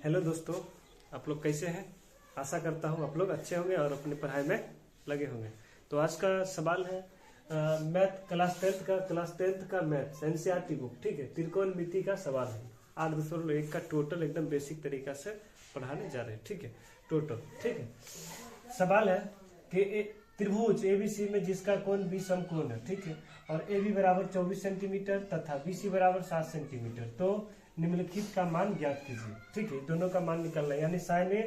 Hello दोस्तों, आप लोग कैसे हैं। आशा करता हूँ आप लोग अच्छे होंगे और अपनी पढ़ाई में लगे होंगे। तो आज का सवाल है मैथ क्लास टेंथ का मैथ एनसीईआरटी बुक, ठीक है, त्रिकोणमिति का सवाल है। 8.1 का टोटल एकदम बेसिक तरीका से पढ़ाने जा रहे हैं, ठीक है। टोटल, ठीक है। सवाल है कि त्रिभुज एबीसी में जिसका कोण बी समकोण है, ठीक है, और ए बी बराबर 24 सेंटीमीटर तथा बीसी बराबर 7 सेंटीमीटर, तो निम्नलिखित का मान ज्ञात कीजिए, ठीक है। दोनों का मान निकलना है, यानी sign A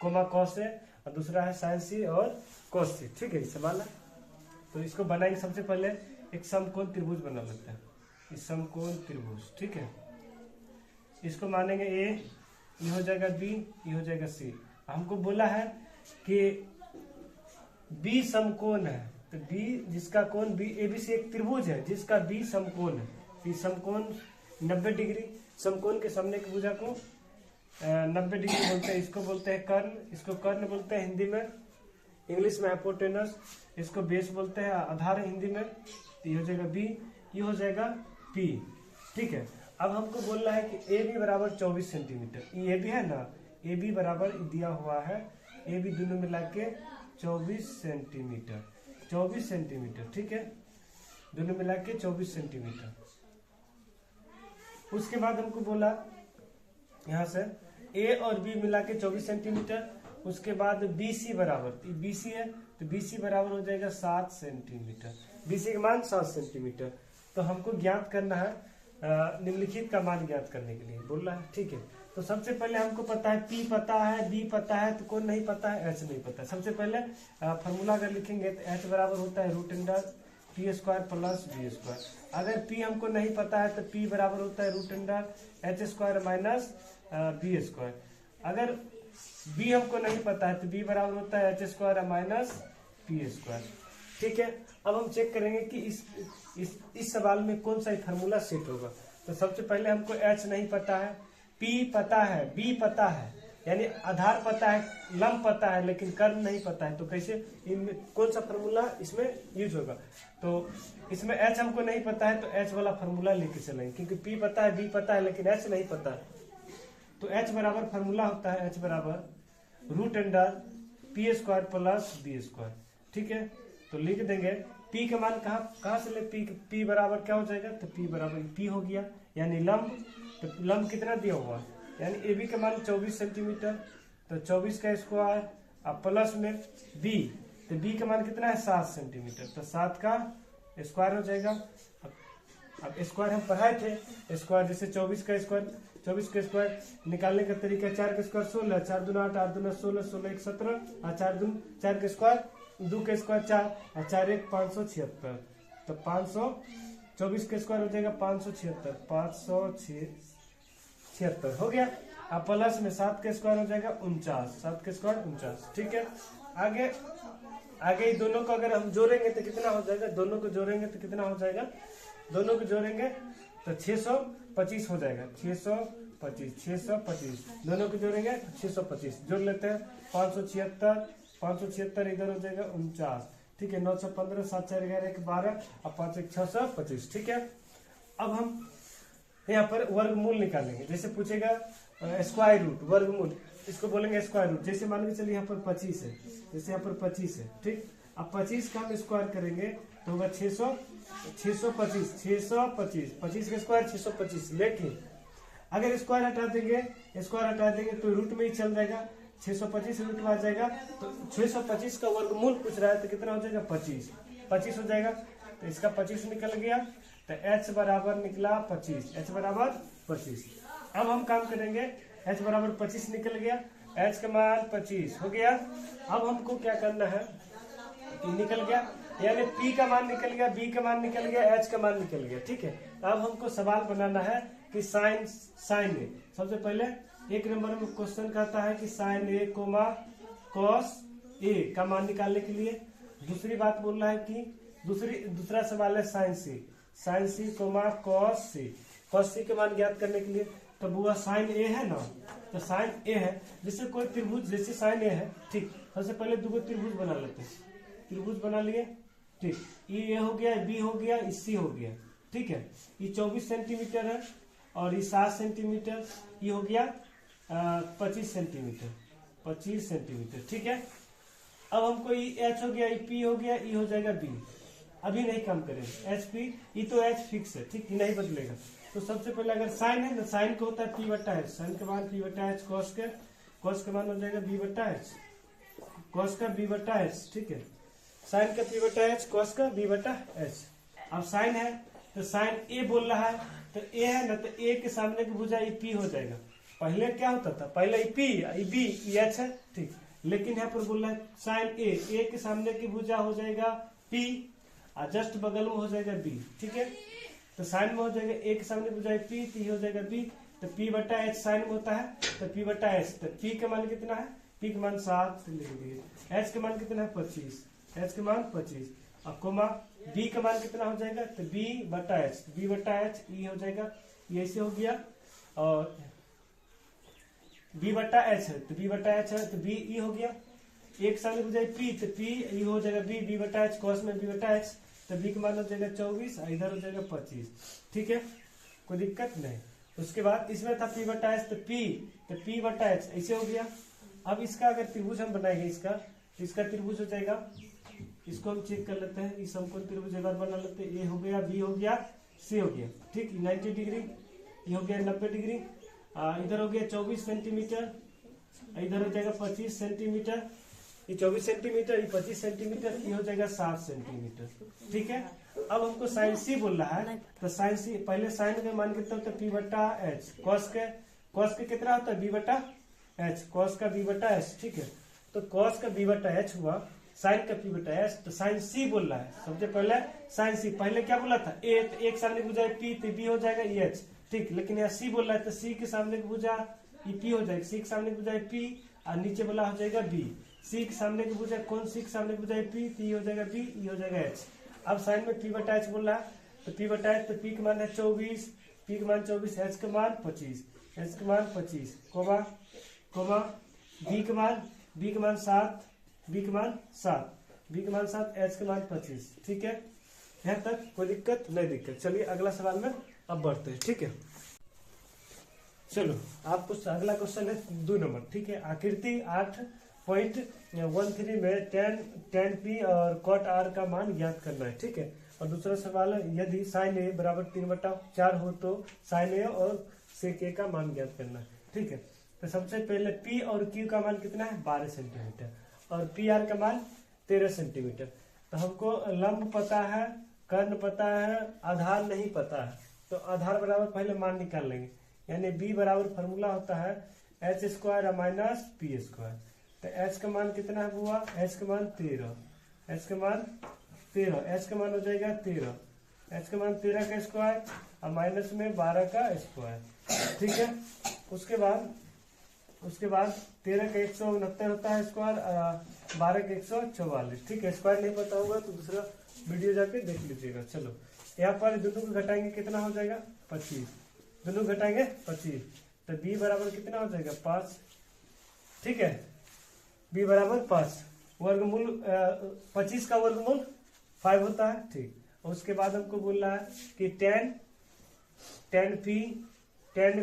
coma cos A और दूसरा है साइन सी और कॉस सी, ठीक है। सवाल है तो इसको बनाएंगे। सबसे पहले एक समकोण त्रिभुज बना लेते हैं, इस समकोण त्रिभुज, ठीक है। इसको मानेंगे ए, ये हो जाएगा बी, ये हो जाएगा सी। हमको बोला है कि बी समकोण है, तो बी जिसका कोण बी एबीसी एक त्रिभुज है जिसका बी समकोण है। बी समकोण 90 डिग्री, समकोण के सामने की भुजा को 90 डिग्री बोलते हैं। इसको बोलते हैं कर्ण, इसको कर्ण बोलते हैं हिंदी में, इंग्लिश में हाइपोटेनस। इसको बेस बोलते हैं आधार हिंदी में। तो ये हो जाएगा बी, ये हो जाएगा पी, ठीक है। अब हमको बोलना है कि ए बी बराबर 24 सेंटीमीटर। ये भी है ना, ए बी बराबर दिया हुआ है, ए बी दोनों मिला के 24 सेंटीमीटर, 24 सेंटीमीटर, ठीक है, दोनों मिला के 24 सेंटीमीटर। उसके बाद हमको बोला यहाँ से ए और बी मिला के 24 सेंटीमीटर। उसके बाद बीसी बराबर, बीसी है तो बीसी बराबर हो जाएगा 7 सेंटीमीटर, बीसी का मान 7 सेंटीमीटर। तो हमको ज्ञात करना है, निम्नलिखित का मान ज्ञात करने के लिए बोल रहा है, ठीक है। तो सबसे पहले हमको पता है पी पता है, बी पता है, तो कौन नहीं पता है, एच नहीं पता है। सबसे पहले फॉर्मूला अगर लिखेंगे तो एच बराबर होता है √under P square plus B square. अगर पी हमको नहीं पता है तो पी बराबर होता है √under H square minus B square. अगर बी हमको नहीं पता है तो बी बराबर होता है H square minus P square, ठीक है। अब हम चेक करेंगे कि इस सवाल में कौन सा फार्मूला सेट होगा। तो सबसे पहले हमको एच नहीं पता है, पी पता है, बी पता है, यानी आधार पता है, लंब पता है, लेकिन कर्ण नहीं पता है। तो कैसे इनमें कौन सा फार्मूला इसमें यूज होगा। तो इसमें एच हमको नहीं पता है तो एच वाला फार्मूला लेके चलेंगे, क्योंकि पी पता है, बी पता है, लेकिन एच नहीं पता है। तो एच बराबर फार्मूला होता है एच बराबर √under P square plus B square, ठीक है। तो लिख देंगे पी का मान कहाँ से ले, पी बराबर क्या हो जाएगा, तो पी बराबर पी हो गया, यानी लंब। तो लंब कितना दिया हुआ, यानी ए बी का मान 24 सेंटीमीटर, तो 24 का स्क्वायर अब प्लस में बी, तो बी का मान कितना है 7 सेंटीमीटर, तो 7 का स्क्वायर हो जाएगा। अब स्क्वायर हम पढ़ाए थे, स्क्वायर जैसे 24 का स्क्वायर निकालने का तरीका 4 का स्क्वायर 16, 4 दूना 8, 8 दूना 16, 16 1 17, और 4 का स्क्वायर 2 का स्क्वायर 4, और 4 1 576, तो 524 का स्क्वायर हो जाएगा 576, 576 हो गया। अब प्लस में 7 का स्क्वायर हो जाएगा 49, 7 का स्क्वायर 49, ठीक है। आगे दोनों को अगर हम जोड़ेंगे तो कितना हो जाएगा, दोनों को जोड़ेंगे तो कितना हो जाएगा, दोनों को जोड़ेंगे तो 625 हो जाएगा, 625 दोनों को जोड़ेंगे 625, जोड़ लेते हैं 576 इधर हो जाएगा 49, ठीक है। 9 6 15 7 4 11 1 12 और 5 1 625, ठीक है। अब हम यहाँ पर वर्गमूल निकालेंगे। जैसे पूछेगा स्क्वायर रूट, वर्गमूल, इसको बोलेंगे स्क्वायर रूट। जैसे मान के चलिए यहाँ पर 25 है, जैसे यहाँ पर 25 है, ठीक। अब 25 का हम स्क्वायर करेंगे तो होगा 625, 25 का स्क्वायर 625। लेकिन अगर स्क्वायर हटा देंगे तो रूट में ही चल जाएगा, 625 रूट में आ जाएगा, तो 625 का वर्गमूल पूछ रहा है तो कितना हो जाएगा 25 हो जाएगा। तो इसका 25 निकल गया, तो h बराबर निकला 25, h बराबर 25। अब हम काम करेंगे, h बराबर 25 निकल गया, h का मान 25 हो गया। अब हमको क्या करना है, निकल गया, यानी p का मान निकल गया, b का मान निकल गया, h का मान निकल गया, ठीक है। अब हमको सवाल बनाना है कि साइन ए। सबसे पहले 1 नंबर में क्वेश्चन कहता है कि sign A coma cos A का मान निकालने के लिए। दूसरी बात बोल रहा है कि दूसरा सवाल है साइन सी कोमा कॉस सी के मान ज्ञात करने के लिए। तब हुआ साइन ए है ना, तो साइन ए है, जैसे कोई त्रिभुज, जैसे साइन ए है, ठीक। सबसे पहले 2 त्रिभुज बना लेते हैं, त्रिभुज बना लिए, ठीक। ये हो गया, बी हो गया, सी हो गया, ठीक है। ये 24 सेंटीमीटर है और ये 7 सेंटीमीटर, ये हो गया 25 सेंटीमीटर, 25 सेंटीमीटर। ठीक है, अब हमको एच हो गया, पी हो गया, ई हो जाएगा बी। अभी नहीं काम करेंगे, एच पी, ई तो एच फिक्स है, ठीक, नहीं बदलेगा। तो सबसे पहले अगर साइन है ना, साइन को होता है पी बटा एच, साइन के मान पी बटा एच, कॉस के मान हो जाएगा बी बटा एच, कॉस का बी बटा एच। ठीक है, साइन का पी बटा एच, कॉस का बी बटा एच। अब साइन है तो साइन ए बोल रहा है, तो ए है ना, तो ए के सामने की भुजा ई पी हो जाएगा। पहले क्या होता था, पहले E P, E B, E H है, ठीक। लेकिन यहाँ पर बोल रहा है साइन ए के सामने की भुजा हो जाएगा पी, और जस्ट बगल में हो जाएगा बी। ठीक है, तो साइन में हो जाएगा ए के सामने भुजा पी, तो हो जाएगा बी। तो पी बटा एच साइन में होता है, तो पी बटा एच, तो पी का मान कितना है, पी का मान 7 लिख दिए, एच का मान कितना है 25, एच का मान 25, और कोमा बी का मान कितना हो जाएगा, तो बी बटा एच, बी बटा एच, ई हो जाएगा, ये ऐसे हो गया। और बी बटा एच है, तो बी बटा एच है, तो बी ई हो गया। एक सामने हो जाए पी, तो पी ई हो जाएगा बी, बी बटा एच, कॉस में बी बटा एच, तो बी का मान हो जाएगा 24, इधर हो जाएगा 25। ठीक है, कोई दिक्कत नहीं। उसके बाद इसमें था पी बटा एच, तो पी बटा एच ऐसे हो गया। अब इसका अगर त्रिभुज हम बनाएंगे, इसका त्रिभुज हो जाएगा, इसको हम चेक कर लेते हैं, इस समकोण त्रिभुज एक बार बना लेते हैं। ए हो गया, बी हो गया, सी हो गया, ठीक, 90 डिग्री, ये हो गया 90 डिग्री, इधर हो गया 24 सेंटीमीटर, इधर हो जाएगा 25 सेंटीमीटर, ये 24 सेंटीमीटर, ये 25 सेंटीमीटर, ये हो जाएगा 7 सेंटीमीटर। ठीक है, अब हमको साइन सी बोल रहा है, तो साइन सी, पहले साइन का मान कितना होता है पी बटा एच, कॉस के कितना होता है बी बटा एच, कॉस का बी बटा एच। ठीक है, तो कॉस का बी बटा एच हुआ, साइन का पी बटा एच, तो साइन सी बोल रहा है। सबसे पहले साइन सी, पहले क्या बोला था ए, तो एक सामने भुजा पी, तो बी हो जाएगा ई एच। ठीक, लेकिन यहाँ सी बोल रहा है, तो सी के सामने भुजा ई पी हो जाएगा, सी के सामने भुजा पी, और नीचे वाला हो जाएगा बी। सी के सामने की भुजा कौन, सी के सामने भुजा पी, तो ये हो जाएगा बी, ये हो जाएगा एच। अब साइन में पी बटा एच बोल रहा है, तो पी बटा एच, तो पी का मान है 24, पी का मान 24, एच का मान 25, एच का मान 25, कोमा बी का मान 7, बी का मान 7, एच का मान 25। ठीक है, यहाँ तक कोई दिक्कत नहीं दिक्कत। चलिए अगला सवाल में अब बढ़ते हैं। ठीक है, चलो आपको अगला क्वेश्चन है 2 नंबर। ठीक है, आकृति 8.13 में tan p और cot r का मान ज्ञात करना है। ठीक है, और दूसरा सवाल है यदि sin a बराबर 3/4 हो तो sin a और sec a का मान ज्ञात करना है। ठीक है, तो सबसे पहले p और q का मान कितना है 12 सेंटीमीटर, और पी आर का मान 13 सेंटीमीटर। तो हमको लंब पता है, कर्ण पता है, आधार नहीं पता है, तो आधार बराबर पहले मान निकाल लेंगे, यानी b बराबर फॉर्मूला होता है H square minus P square. तो h का मान कितना है हुआ, h का मान 13, h का मान 13, h का मान हो जाएगा 13, h का मान 13 का स्क्वायर और माइनस में 12 का स्क्वायर। ठीक है, उसके बाद 13 का 169 होता है स्क्वायर, 12 का 144। ठीक है, स्क्वायर नहीं पता होगा तो दूसरा वीडियो जाके देख लीजिएगा। चलो यहाँ पर दोनों को घटाएंगे, कितना हो जाएगा 25, दोनों घटाएंगे 25, तो b बराबर कितना हो जाएगा 5। ठीक है, b बराबर 5, वर्गमूल 25 का वर्गमूल 5 होता है। ठीक, और उसके बाद हमको बोल रहा है कि tan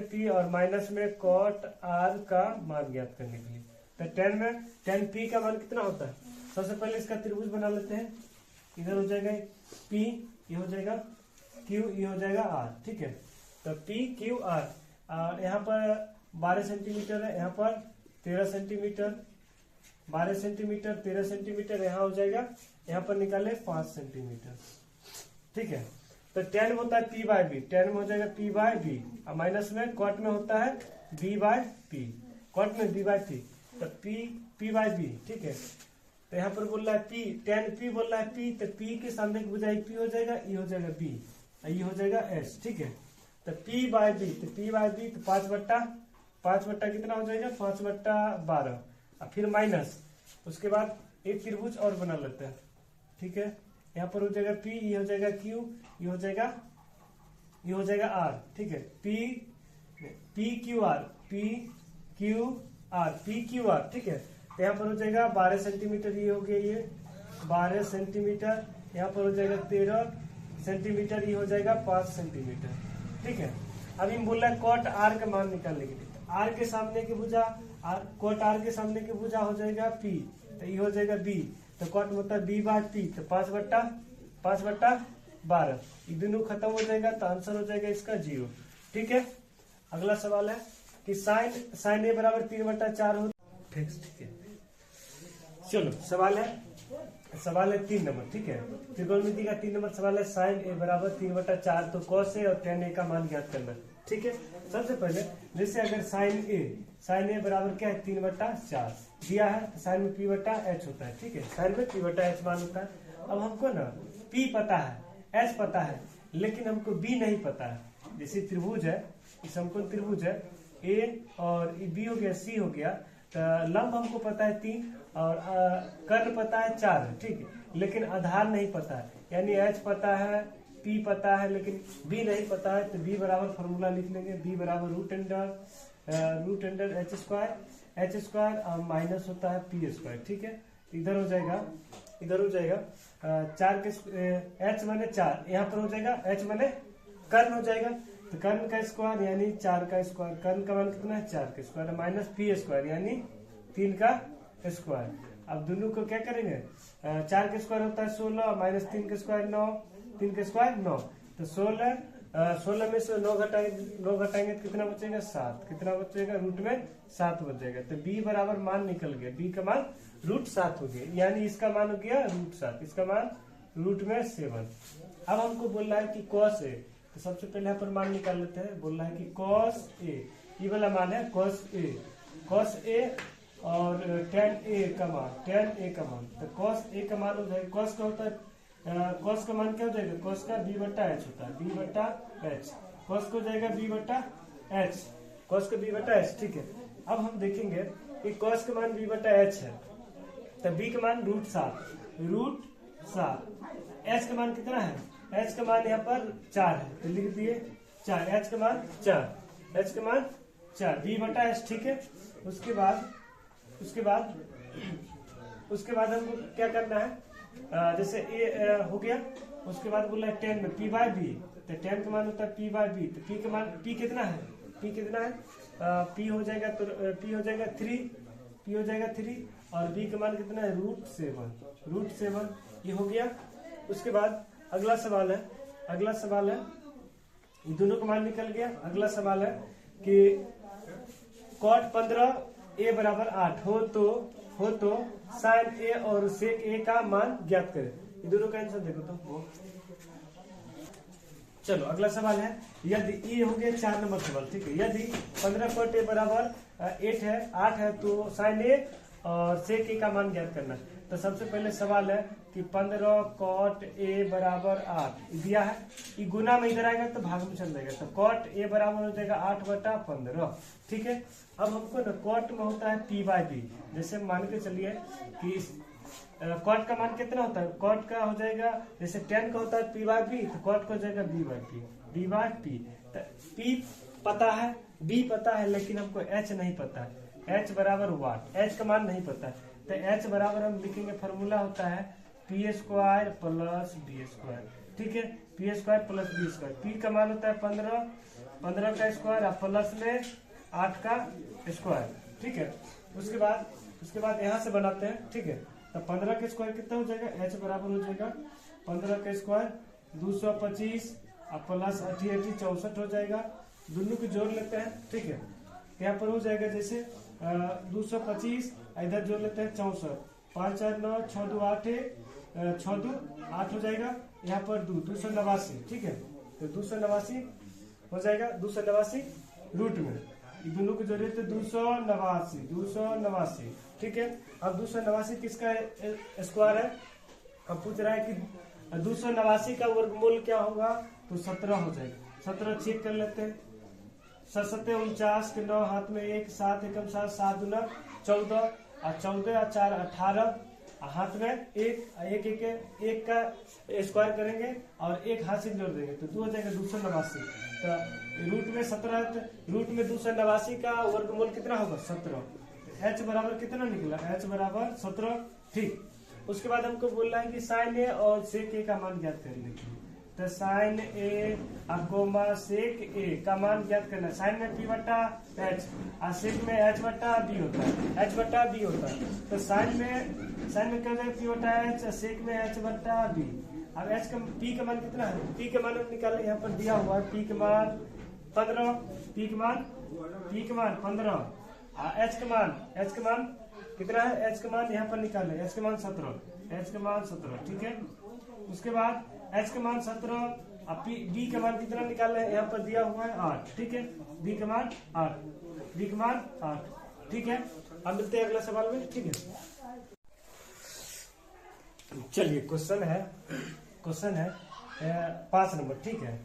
p और माइनस में cot r का मान ज्ञात करने के लिए। तो tan p का मान कितना होता है, सबसे पहले इसका त्रिभुज बना लेते हैं। इधर हो जाएगा p, ये हो जाएगा q, ये हो जाएगा r। ठीक है, तो p q r, यहाँ पर 12 सेंटीमीटर है, यहाँ पर 13 सेंटीमीटर, 12 सेंटीमीटर 13 सेंटीमीटर, यहाँ हो जाएगा, यहाँ पर निकाले 5 सेंटीमीटर। ठीक है, तो tan होता है p बाय बी, tan में हो जाएगा p बाय बी, और माइनस में कॉट में होता है b बाय पी, कॉट में b बाय पी, तो p बाय बी। ठीक है, तो यहाँ पर बोल रहा है p, tan p बोल रहा है p, तो p के सामने की भुजा p हो जाएगा, ये हो जाएगा b, ये हो जाएगा s। ठीक है, तो p बाय बी, तो p बाय बी, तो 5 बट्टा कितना हो जाएगा 5/12, और फिर माइनस, उसके बाद एक त्रिभुज और बना लेते हैं। ठीक है, यहाँ पर हो जाएगा p, ये हो जाएगा q, ये हो जाएगा r। ठीक है, p q r। ठीक है, तो यहाँ पर हो जाएगा 12 सेंटीमीटर, ये हो गया, ये 12 सेंटीमीटर, यहाँ पर हो जाएगा 13 सेंटीमीटर, ये हो जाएगा 5 सेंटीमीटर। ठीक है, अभी हम बोल रहे हैं cot r का मान निकालने के लिए, आर के सामने की भुजा कॉट आर के सामने की भुजा हो जाएगा पी, तो ये हो जाएगा बी, तो कॉट मतलब बी बाय पी, तो 5/12, ये दोनों खत्म हो जाएगा, तो आंसर हो जाएगा इसका 0। ठीक है, अगला सवाल है कि साइन ए बराबर 3/4 हो फिक्स। ठीक है, चलो सवाल है 3 नंबर। ठीक है, त्रिकोणमिति का 3 नंबर सवाल है, साइन ए बराबर 3/4, तो कॉस ए और टेन ए का मान ज्ञात करना। ठीक है, सबसे पहले जैसे अगर साइन ए बराबर क्या है 3/4 दिया है, तो साइन में p/h होता है। ठीक है, साइन में p/h मान होता है। अब हमको ना p पता है, h पता है, लेकिन हमको b नहीं पता है। जैसे त्रिभुज है, समकोण त्रिभुज है, a और b हो गया, c हो गया, तो लंब हमको पता है 3 और कर्ण पता है 4 है। ठीक है, लेकिन आधार नहीं पता है, यानी h पता है, p पता है, लेकिन b नहीं पता है, तो b बराबर फॉर्मूला लिख लेंगे, b बराबर रूट अंडर h स्क्वायर और माइनस होता है p²। ठीक है, इधर हो जाएगा 4 के h माने 4, यहाँ पर हो जाएगा h माने कर्ण हो जाएगा, तो कर्ण का स्क्वायर यानी 4 का स्क्वायर, कर्ण का मान कितना है 4 का स्क्वायर, माइनस p² यानी 3 का स्क्वायर। अब दोनों को क्या करेंगे, 4 का स्क्वायर होता है 16, माइनस 3 का स्क्वायर 9, 3 का स्क्वायर 9, तो 16 में से 9 घटाएंगे तो कितना बचेगा 7, कितना बचेगा रूट में 7 बचेगा, तो b बराबर मान निकल गया, b का मान √7 हो गया, यानी इसका मान हो गया √7, इसका मान रूट में 7। अब हमको बोल रहा है कि cos a, तो सबसे पहले यहाँ पर मान निकाल लेते हैं। बोल रहा है कि cos a, ये वाला मान है cos a और tan a का मान, तो cos a का मान हो जाएगा, cos का होता है cos का मान क्या हो जाएगा, cos का b/h होता है, b/h, cos को जाएगा b/h, cos का b/h। ठीक है, अब हम देखेंगे कि cos का मान b/h है, तो b का मान √7, h का मान कितना है, h का मान यहाँ पर 4 है, तो लिख दिए 4, h का मान 4, b/h। ठीक है, उसके बाद हमको क्या करना है, जैसे a हो गया, उसके बाद बोला है 10 में p/b, तो 10 का मान होता है p/b, तो p का मान p कितना है, p हो जाएगा 3 और b का मान कितना है √7, ये हो गया। उसके बाद अगला सवाल है, ये दोनों का मान निकल गया। अगला सवाल है कि cot 15 a बराबर 8 हो तो साइन a और सेक a का मान ज्ञात करें। ये दोनों का आंसर देखो तो। चलो अगला सवाल है, यदि ये हो गया 4 नंबर सवाल। ठीक है, यदि 15 cot a बराबर 8 है तो साइन a और सेक a का मान ज्ञात करना। तो सबसे पहले सवाल है कि 15 cot a बराबर 8 दिया है, ये गुना में इधर आएगा तो भाग में चल जाएगा, तो cot a बराबर हो जाएगा 8/15। ठीक है, अब हमको ना cot में होता है p/b, जैसे मान के चलिए कि cot का मान कितना होता है, cot का हो जाएगा जैसे 10 का होता है p/b, तो cot का हो जाएगा b/p। तो p पता है, b पता है, लेकिन हमको h नहीं पता है, h बराबर वाट, h का मान नहीं पता है, तो h बराबर हम लिखेंगे, फॉर्मूला होता है p² + b²। ठीक है, p² + b², p का मान होता है 15 का स्क्वायर और प्लस में 8 का स्क्वायर। ठीक है, उसके बाद यहाँ से बनाते हैं। ठीक है, तो 15 का स्क्वायर कितना हो जाएगा, h बराबर हो जाएगा 15 का स्क्वायर 225 और प्लस 80 64 हो जाएगा, दोनों को जोड़ लेते हैं। ठीक है, यहाँ पर हो जाएगा जैसे 225, इधर जोड़ लेते हैं 64, 5 4 9 6 2 8 हो जाएगा, यहाँ पर 289। ठीक है, तो 289 हो जाएगा, 289 रूट में ये दोनों को जोड़िए तो 289। ठीक है, अब 289 किसका स्क्वायर है, अब पूछ रहा है कि 289 का वर्गमूल क्या होगा, तो 17 हो जाएगा। 17 चेक कर लेते हैं, 7 7 49 के 9 हाथ में 1, 7 एकम 7, 7 दूना 14 और 14 और 4 18, हाथ में 1 का स्क्वायर करेंगे और 1 हाथ से जोड़ देंगे तो 2 हो जाएगा 289। तो रूट में 289 का वर्गमूल कितना होगा 17, h बराबर कितना निकला, h बराबर 17। ठीक, उसके बाद हमको बोल रहा है कि साइन ए और सेक ए का मान ज्ञात कर लेंगे। तो तो साइन ए कोमा सेक ए का मान ज्ञात करना है। साइन में पी बट्टा एच और सेक में एच बट्टा बी होता है, एच बट्टा बी होता है। तो साइन में क्या हो जाएगा, पी बट्टा एच, सेक में एच बट्टा बी। अब एच का पी का मान कितना है, पी का मान हम निकाले, यहाँ पर दिया हुआ है पी का मान 15, पी का मान 15, एच का मान कितना है, एच का मान यहाँ पर निकाले, एच का मान 17, ठीक है। उसके बाद एच का मान 17, अब बी का मान कितना निकाले हैं, यहाँ पर दिया हुआ है 8, ठीक है। बी का मान 8, ठीक है। अब मिलते हैं अगला सवाल में, ठीक है। चलिए क्वेश्चन है 5 नंबर, ठीक है।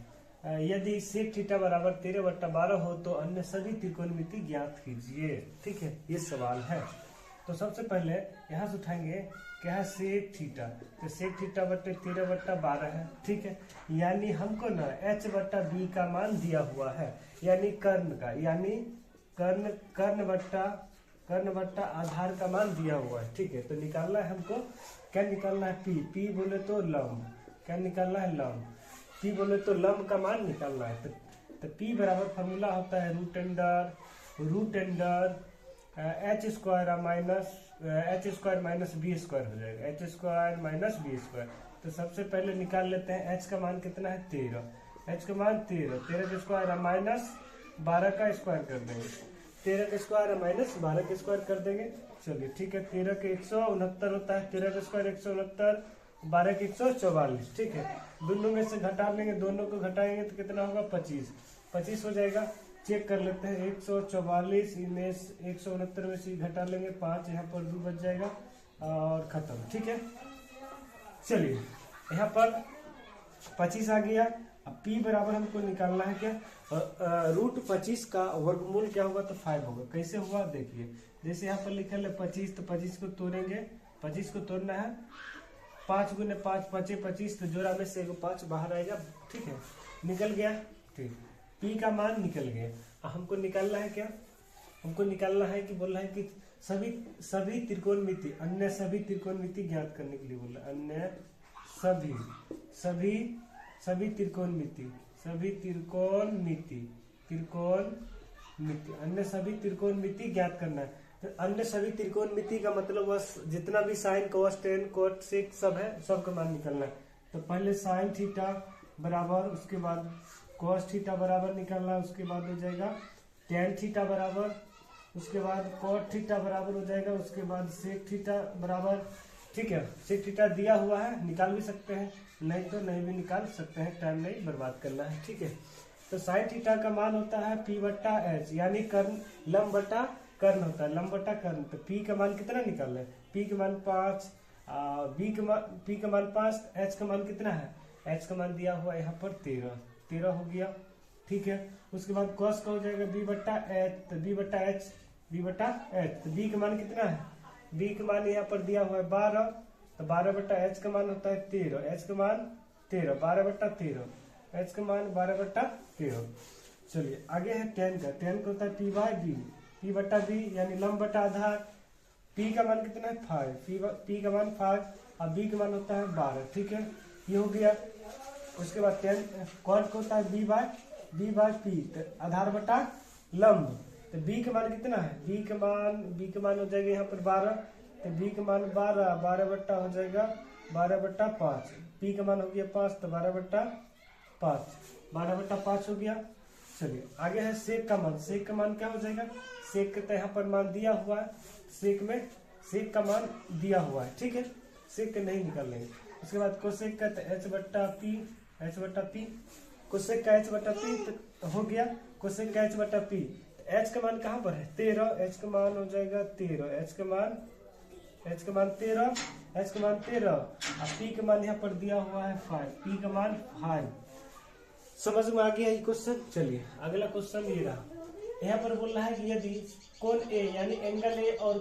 यदि सेक थीटा बराबर 13/12 हो तो अन्य सभी त्रिकोणमिति ज्ञात कीजिए, ठीक है। ये सवाल है। तो सबसे पहले यहाँ से उठाएंगे क्या है, सेक थीटा। तो सेक थीटा बट्टे 13/12 है, ठीक है। यानी हमको ना h बट्टा बी का मान दिया हुआ है, यानी कर्ण का, यानी कर्ण बट्टा आधार का मान दिया हुआ है, ठीक है। तो निकालना है हमको, क्या निकालना है, पी बोले तो लंब, क्या निकालना है, लंब। पी बोले तो लंब का मान निकालना है। तो पी बराबर फॉर्मूला होता है root under H square minus B square हो जाएगा, H square minus B square. तो सबसे पहले निकाल लेते हैं एच का मान कितना है, 13, एच का मान 13 का स्क्वायर माइनस 12 का स्क्वायर कर देंगे, 13 का स्क्वायर माइनस 12 का स्क्वायर कर देंगे। चलिए ठीक है, 13 के 169 होता है, 13 का स्क्वायर 169, 12 के 144, ठीक है। दोनों में से घटा लेंगे, दोनों को घटाएंगे तो कितना होगा, 25 हो जाएगा। चेक कर लेते हैं, 144 में 169 में से घटा लेंगे 5, यहाँ पर 2 बच जाएगा और खत्म, ठीक है। चलिए यहाँ पर 25 आ गया। अब p बराबर हमको निकालना है क्या, रूट 25 का वर्गमूल क्या होगा, तो 5 होगा। कैसे हुआ देखिए, जैसे यहाँ पर लिखा है 25, तो 25 को तोड़ेंगे, 25 को तोड़ना है, 5 गुने 5 5 25, तो जोड़ा में से 5 बाहर आएगा, ठीक है। निकल गया, ठीक, p का मान निकल गया। हमको निकालना है क्या, हमको निकालना है कि बोल रहा है कि सभी त्रिकोणमिति, अन्य सभी त्रिकोणमिति ज्ञात करने के लिए बोल रहा है, अन्य सभी त्रिकोणमिति, अन्य सभी त्रिकोणमिति ज्ञात करना है। तो अन्य सभी त्रिकोणमिति का मतलब बस जितना भी sine cos tan cot sec सब है, सबका मान निकालना है। तो पहले साइन थीटा बराबर, उसके बाद कोस थीटा बराबर निकालना, उसके बाद हो जाएगा टेन थीटा बराबर, उसके बाद कोट थीटा बराबर हो जाएगा, उसके बाद सेक थीटा बराबर, ठीक है। सेक थीटा दिया हुआ है, निकाल भी सकते हैं, नहीं तो नहीं भी निकाल सकते हैं, टाइम नहीं बर्बाद करना है, ठीक है। तो साइन थीटा का मान होता है p बट्टा एच, यानी कर्ण लंब बट्टा कर्ण होता है, लंब बट्टा कर्ण। तो p का मान कितना निकालना है, p का मान 5, p का मान 5, h का मान कितना है, h का मान दिया हुआ यहाँ पर 13 हो गया, ठीक है। उसके बाद cos का हो जाएगा b बट्टा एच, तो b बट्टा एच, तो b का मान कितना है, b का मान यहाँ पर दिया हुआ है 12, तो 12 बट्टा h का मान होता है 13, h का मान 13, 12 बट्टा 13, h का मान 12 बट्टा 13। चलिए आगे है टेन का, टेन का होता है p बाय बी, p बट्टा बी यानी लंब बट्टा आधार। p का मान कितना है 5, p का मान 5 और b का मान होता है 12, ठीक है, ये हो गया। उसके बाद टेन कॉट का होता है b बाय p, तो आधार बट्टा लंब। तो b का मान कितना है, b का मान हो जाएगा यहाँ पर 12, तो b का मान 12 बट्टा हो जाएगा 12 बट्टा 5, p का मान हो गया 5, तो 12 बट्टा 5 हो गया। चलिए आगे है सेक का मान, सेक का मान क्या हो जाएगा, सेक का तो यहाँ पर मान दिया हुआ है, सेक का मान दिया हुआ है, ठीक है, सेक का नहीं निकाल लेंगे। उसके बाद कोसेक का h बट्टा p, कोसेक का h बट्टा p तो हो गया, कोसेक का h बट्टा p। h का मान कहाँ पर है 13, h का मान हो जाएगा 13, h का मान 13 और p का मान यहाँ पर दिया हुआ है 5, p का मान 5। समझ में आ गया ये क्वेश्चन। चलिए अगला क्वेश्चन ये रहा, यहाँ पर बोल रहा है कि यदि कोण A यानी एंगल A और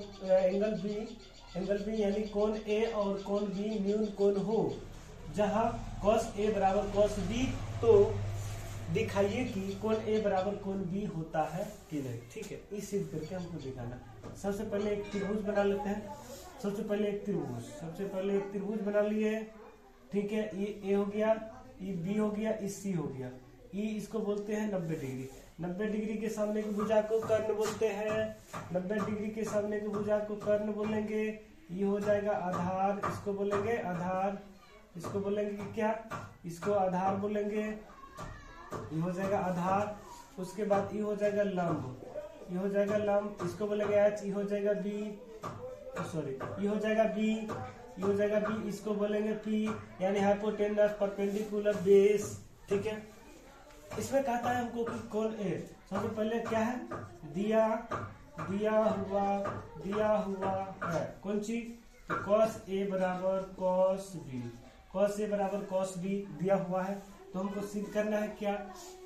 एंगल B यानी कोण A और कोण B न्यून कोण हो, जहाँ cos A बराबर cos B, तो दिखाइए कि कोण A बराबर कोण B होता है कि नहीं, ठीक है। इस सिद्ध करके हमको दिखाना। सबसे पहले एक त्रिभुज बना लेते हैं, सबसे पहले एक त्रिभुज बना लिए, ठीक है। ये A हो गया, ये बी हो गया, ये सी हो गया। ई इसको बोलते हैं 90 डिग्री। 90 डिग्री के सामने की भुजा को कर्ण बोलते हैं। 90 डिग्री के सामने की भुजा को कर्ण बोलेंगे। ये हो जाएगा आधार, इसको बोलेंगे आधार। इसको बोलेंगे कि क्या, इसको आधार बोलेंगे। ये हो जाएगा आधार। उसके बाद ये हो जाएगा लंब, ये हो जाएगा लंब, इसको बोलेंगे एच। ये हो जाएगा बी, सॉरी ये हो जाएगा बी, ये हो जाएगा बी, इसको बोलेंगे पी, यानी हाइपोटेनस परपेंडिकुलर बेस। ठीक है, इसमें कहता है हमको कि कोण ए। सबसे पहले क्या है, दिया हुआ है कौन चीज, तो कॉस ए बराबर कॉस बी, कॉस ए बराबर कॉस बी दिया हुआ है। तो हमको सिद्ध करना है क्या,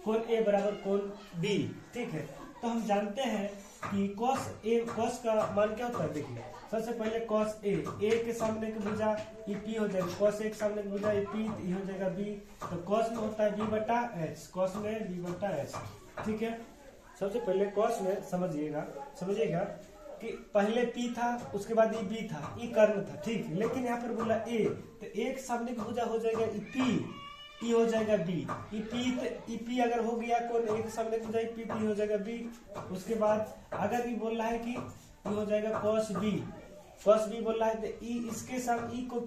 कोण ए बराबर कोण बी। ठीक है, तो हम जानते हैं कि कॉस ए, कॉस का मान क्या होता है। देखिए सबसे पहले कॉस ए के सामने की भुजा ये पी हो जाएगा, कॉस ए के सामने की भुजा ये पी, तो ये हो जाएगा बी। तो कॉस में होता है बी बटा एच, कॉस में बी बटा एच। ठीक है, सबसे पहले कॉस में समझिएगा कि पहले पी था, उसके बाद ये बी था, ये कर्ण था। ठीक, लेकिन यहाँ पर बोला ए, तो ए के सामने की भुजा हो जाएगा ये पी, ई हो जाएगा बी। ई पी अगर हो गया कोण ए के सामने की भुजा पी, तो हो जाएगा बी। उसके बाद अगर ये बोल रहा है कि ये हो जाएगा कॉस बी, कॉस बी बोल रहा है, तो ई इसके सामने ई को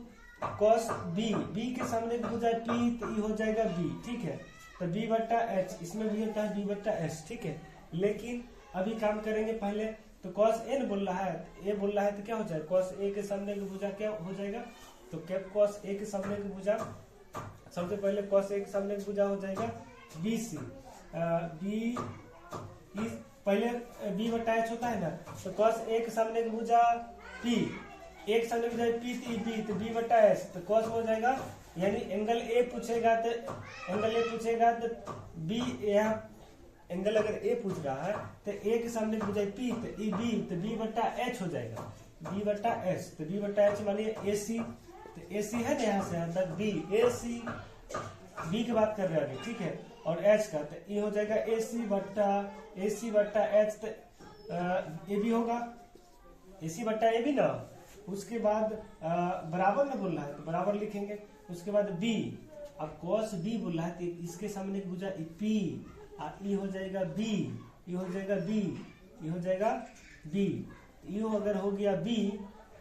कॉस बी, बी के सामने की भुजा पी, तो ई हो जाएगा बी। ठीक है, तो बी बट्टा एच, इसमें भी होता है बी बट्टा एच। ठीक है, लेकिन अभी काम करेंगे पहले, तो कॉस ए बोल रहा है, ए बोल रहा है, तो क्या हो जाएगा, कॉस ए के सामने की भुजा क्या हो जाएगा, तो कैप कॉस ए के सामने की भुजा, सबसे पहले कॉस ए के सामने की भुजा हो जाएगा बी सी, बी पहले बी बटा एच होता है ना, तो कॉस ए के सामने की भुजा पी, ए के सामने की भुजा पी थी बी, तो बी बटा एच, तो कॉस हो जाएगा, यानी एंगल ए पूछेगा तो बी, यहाँ एंगल अगर ए पूछ रहा है तो ए के सामने की भुजा पी, तो ई बी, तो बी बटा एच हो जाएगा, बी बटा एच। तो बी बटा एच मानिए ए सी, तो ए सी है ना यहाँ से यहाँ तक बी, ए सी, बी की बात कर रहे हैं अभी। ठीक है, और एच का, तो ये हो जाएगा ए सी बट्टा एच, तो ए बी होगा, ए सी बट्टा ए बी ना। उसके बाद बराबर में बोल रहा है तो बराबर लिखेंगे। उसके बाद बी, अब कॉस बी बोल रहा है तो इसके सामने भुजा पी, ई हो जाएगा बी, ई हो जाएगा बी, ई हो जाएगा बी। यू अगर हो गया बी,